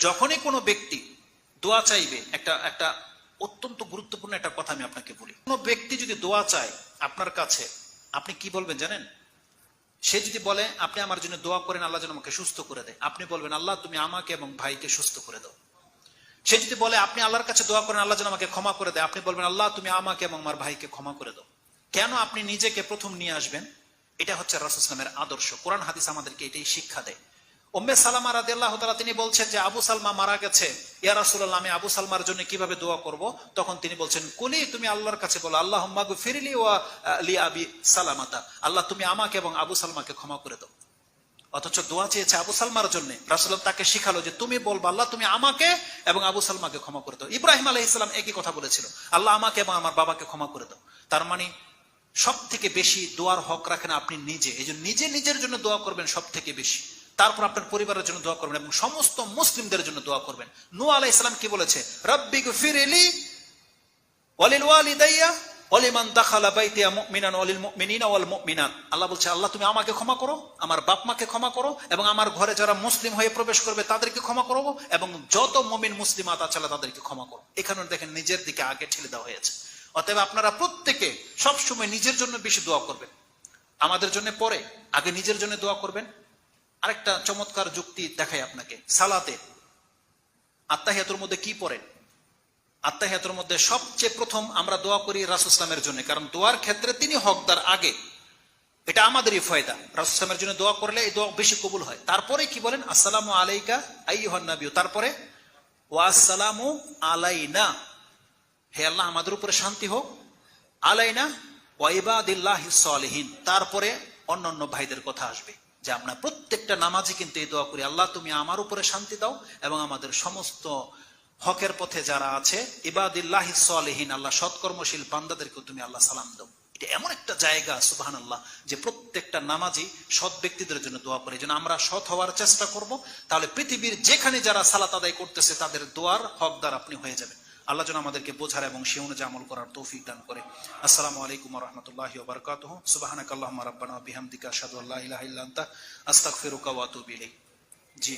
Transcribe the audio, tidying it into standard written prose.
যখনই কোনো ব্যক্তি দোয়া চাইবে, একটা অত্যন্ত গুরুত্বপূর্ণ একটা কথা আমি আপনাকে বলি। কোনো ব্যক্তি যদি দোয়া চায় আপনার কাছে, আপনি কি বলবেন জানেন? সে যদি বলে আপনি আমার জন্য দোয়া করেন আল্লাহ যেন আমাকে সুস্থ করে দেয়, আপনি বলবেন আল্লাহ তুমি আমাকে এবং ভাইকে সুস্থ করে দাও। সে যদি বলে আপনি আল্লাহর কাছে দোয়া করেন আল্লাহ যেন আমাকে ক্ষমা করে দেয়, আপনি বলবেন আল্লাহ তুমি আমাকে এবং আমার ভাইকে ক্ষমা করে দাও। কেন আপনি নিজেকে প্রথম নিয়ে আসবেন? এটা হচ্ছে রাসূল সাল্লাল্লাহু আলাইহি ওয়াসাল্লামের আদর্শ। কোরআন হাদিস আমাদেরকে এটাই শিক্ষা দেয়। উম্মে সালামা রাদিয়াল্লাহু তাআলা তিনি বলছেন যে আবু সালমা মারা গেছে, ইয়া রাসূলুল্লাহ আমি আবু সালমার জন্য কিভাবে দোয়া করব? তখন তিনি বলছেন কুলি তুমি আল্লাহর কাছে বলো আল্লাহুম্মা গফিরলি ওয়া লি আবি সালামাতা, আল্লাহ তুমি আমাকে এবং আবু সালমাকে ক্ষমা করে দাও। অথচ দোয়া চেয়েছে আবু সালমার জন্য, রাসূলুল্লাহ তাকে শিখালো যে তুমি বলবা আল্লাহ তুমি আমাকে এবং আবু সালমাকে ক্ষমা করে দাও। ইব্রাহিম আলাইহিস সালাম একই কথা বলেছিল, আল্লাহ আমাকে এবং আমার বাবাকে ক্ষমা করে দাও। তার মানে সব থেকে বেশি দোয়ার হক রাখেন আপনি নিজে, এই জন্য নিজে নিজের জন্য দোয়া করবেন সব থেকে বেশি, তারপর আপনার পরিবারের জন্য দোয়া করবেন এবং সমস্ত মুসলিমদের জন্য দোয়া করবেন। নূহ আলাইহিস সালাম কি বলেছে? রব্বি গফিরলি ওয়ালিল ওয়ালিদাইয়া ওয়ালিমান দাখালা বাইতিয়া মুমিনান ওয়ালিল মুমিনিনা ওয়াল মুমিনাত। আল্লাহ বলছে আল্লাহ তুমি আমাকে ক্ষমা করো, আমার বাপ মাকে ক্ষমা করো এবং আমার ঘরে যারা মুসলিম হয়ে প্রবেশ করবে তাদেরকে ক্ষমা করো এবং যত মুমিন মুসলিমাত আছে তাদেরকে ক্ষমা করো। এখানে দেখেন নিজের দিকে আগে ঠেলে দেওয়া হয়েছে। অতএব আপনারা প্রত্যেকে সবসময় নিজের জন্য বেশি দোয়া করবেন, আমাদের জন্য পরে, আগে নিজের জন্য দোয়া করবেন। আরেকটা চমৎকার যুক্তি দেখাই আপনাকে। সালাতে আত্তাহিয়াতুর মধ্যে কি পড়েন? আত্তাহিয়াতুর মধ্যে সবচেয়ে প্রথম আমরা দোয়া করি রাসূল সাল্লাল্লাহু আলাইহি ওয়াসাল্লামের জন্য, কারণ দোয়ার ক্ষেত্রে তিনি হকদার আগে, এটা আমাদেরই ফায়দা। রাসূল সাল্লাল্লাহু আলাইহি ওয়াসাল্লামের জন্য দোয়া করলে এই দোয়া বেশি কবুল হয়। তারপরে কি বলেন? আসসালামু আলাইকা আইয়ুহান নাবিয়্যু, তারপরে ওয়া আসসালামু আলাইনা, হে আল্লাহ আমাদের উপরে শান্তি হোক, আলাইনা ওয়া ইবাদিল্লাহিস সালিহিন, তারপরে অন্যান্য ভাইদের কথা আসবে। যে আমরা প্রত্যেকটা নামাজি কিন্তু এই দোয়া করি আল্লাহ তুমি আমার উপরে শান্তি দাও এবং আমাদের সমস্ত হকের পথে যারা আছে ইবাদিল্লাহিস সালিহিন, আল্লাহ সৎকর্মশীল বান্দাদেরকে তুমি আল্লাহ সালাম দাও। এটা এমন একটা জায়গা সুবহানাল্লাহ যে প্রত্যেকটা নামাজি সৎ ব্যক্তিদের জন্য দোয়া করে। যেন আমরা সৎ হওয়ার চেষ্টা করব, তাহলে পৃথিবীর যেখানে যারা সালাত আদায় করতেছে তাদের দোয়ার হকদার আপনি হয়ে যাবেন। আল্লাহ যেন আমাদেরকে বোঝার এবং সে অনুযায়ী আমল করার তৌফিক দান করে। আসসালামু আলাইকুম ওয়া রাহমাতুল্লাহি ওয়া বারাকাতুহু। সুবহানাকাল্লাহুম্মা রাব্বানা ওয়া বিহামদিকা আশহাদু আল্লা ইলাহা ইল্লা আনতা আস্তাগফিরুকা ওয়া আতুবু ইলাইক। জি।